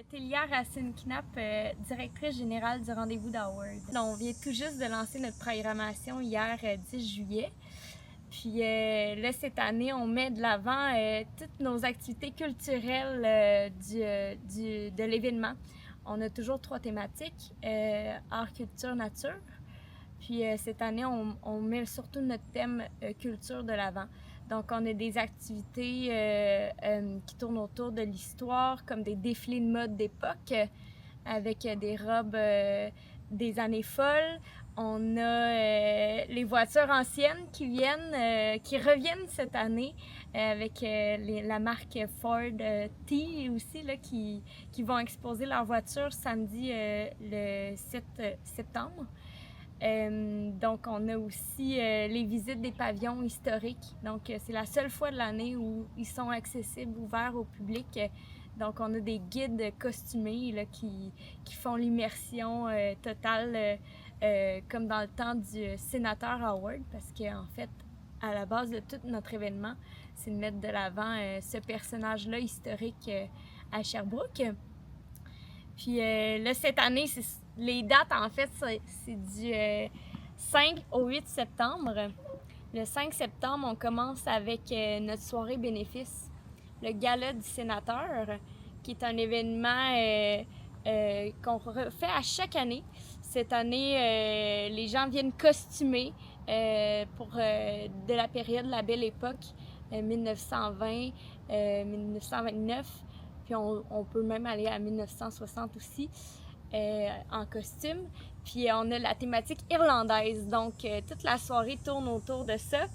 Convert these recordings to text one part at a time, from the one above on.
Télia Racine-Knapp, directrice générale du Rendez-vous d'Howard. On vient tout juste de lancer notre programmation hier, 10 juillet. Puis là, cette année, on met de l'avant toutes nos activités culturelles de l'événement. On a toujours 3 thématiques, art, culture, nature. Puis cette année, on met surtout notre thème culture de l'avant. Donc, on a des activités qui tournent autour de l'histoire, comme des défilés de mode d'époque avec des robes des années folles. On a les voitures anciennes qui reviennent cette année avec la marque Ford T aussi, là, qui vont exposer leurs voitures samedi le 7 septembre. Donc, on a aussi les visites des pavillons historiques. Donc, c'est la seule fois de l'année où ils sont accessibles, ouverts au public. Donc, on a des guides costumés là, qui font l'immersion totale, comme dans le temps du sénateur Howard, parce qu'en fait, à la base de tout notre événement, c'est de mettre de l'avant ce personnage-là historique à Sherbrooke. Puis là, cette année, les dates, en fait, c'est du 5 au 8 septembre. Le 5 septembre, on commence avec notre soirée bénéfice, le Gala du sénateur, qui est un événement qu'on refait à chaque année. Cette année, les gens viennent costumés pour de la période de la Belle Époque, 1920, 1929. Puis on peut même aller à 1960 aussi en costume. Puis on a la thématique irlandaise. Donc toute la soirée tourne autour de ça.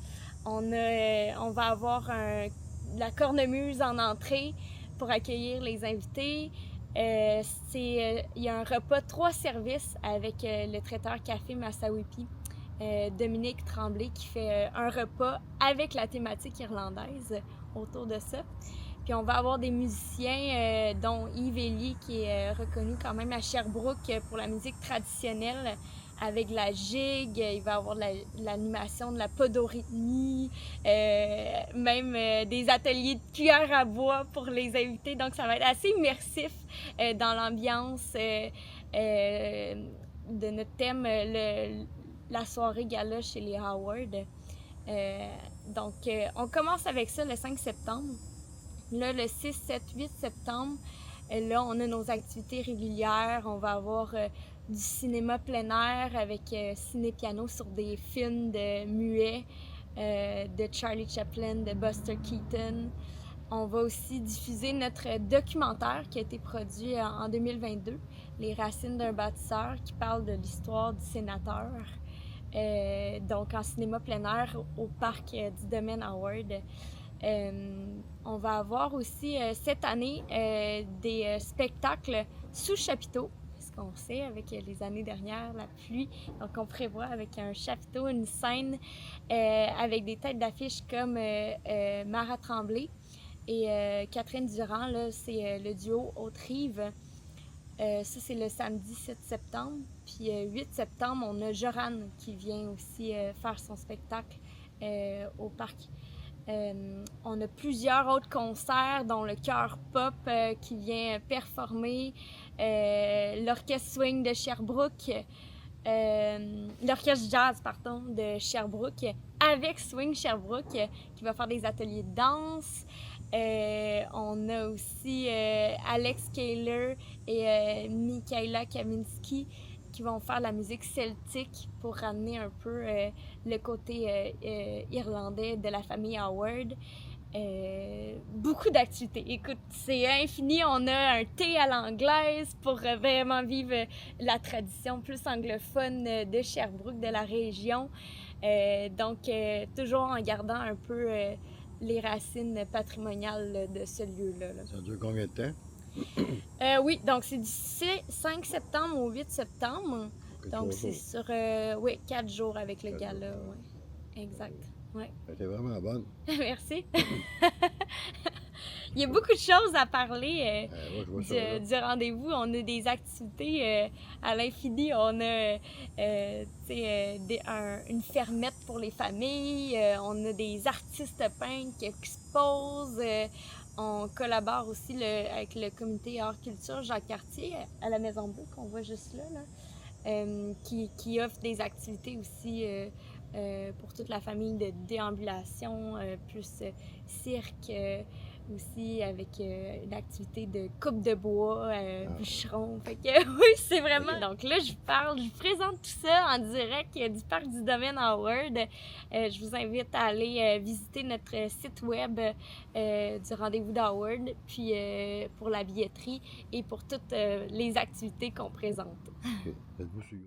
On va avoir la cornemuse en entrée pour accueillir les invités. Il y a un repas 3 services avec le traiteur Café Massawipi, Dominique Tremblay, qui fait un repas avec la thématique irlandaise autour de ça. Puis on va avoir des musiciens, dont Yves Elie, qui est reconnu quand même à Sherbrooke pour la musique traditionnelle, avec la gigue. Il va y avoir de l'animation, de la podorythmie, même des ateliers de cuillère à bois pour les invités. Donc ça va être assez immersif dans l'ambiance de notre thème, la soirée gala chez les Howard. Donc on commence avec ça le 5 septembre. Là, le 6, 7, 8 septembre, là, on a nos activités régulières. On va avoir du cinéma plein air avec ciné-piano sur des films de muets, de Charlie Chaplin, de Buster Keaton. On va aussi diffuser notre documentaire qui a été produit en 2022, Les racines d'un bâtisseur, qui parle de l'histoire du sénateur. Donc, en cinéma plein air au parc du domaine Howard. On va avoir aussi cette année des spectacles sous chapiteau, parce qu'on sait avec les années dernières, la pluie. Donc on prévoit avec un chapiteau, une scène avec des têtes d'affiche comme Mara Tremblay et Catherine Durand. Là, c'est le duo Haute-Rive. Ça, c'est le samedi 7 septembre. Puis 8 septembre, on a Joran qui vient aussi faire son spectacle au parc. On a plusieurs autres concerts, dont le Chœur Pop qui vient performer, l'Orchestre Swing de Sherbrooke, l'Orchestre Jazz, pardon, de Sherbrooke, avec Swing Sherbrooke, qui va faire des ateliers de danse. On a aussi Alex Kaler et Michaela Kaminski qui vont faire la musique celtique pour ramener un peu le côté irlandais de la famille Howard. Beaucoup d'activités. Écoute, c'est infini. On a un thé à l'anglaise pour vraiment vivre la tradition plus anglophone de Sherbrooke, de la région. Donc, toujours en gardant un peu les racines patrimoniales de ce lieu-là. Ça dure combien de temps? Oui, donc c'est du 5 septembre au 8 septembre. Donc c'est sur 4 jours avec le gala. Ouais. Exact. Ouais. T'es vraiment bonne. Merci. Il y a beaucoup de choses à parler du rendez-vous. On a des activités à l'infini. On a une fermette pour les familles. On a des artistes peintres qui exposent. On collabore aussi avec le comité Art Culture Jacques-Cartier à la Maison Bleue, qu'on voit juste là, qui offre des activités aussi pour toute la famille de déambulation, plus cirque, aussi avec une activité de coupe de bois, bûcheron. Fait que oui, c'est vraiment... Donc là, je présente tout ça en direct du Parc du Domaine Howard. Je vous invite à aller visiter notre site web du Rendez-vous d'Howard, puis pour la billetterie et pour toutes les activités qu'on présente. OK. Êtes-vous sur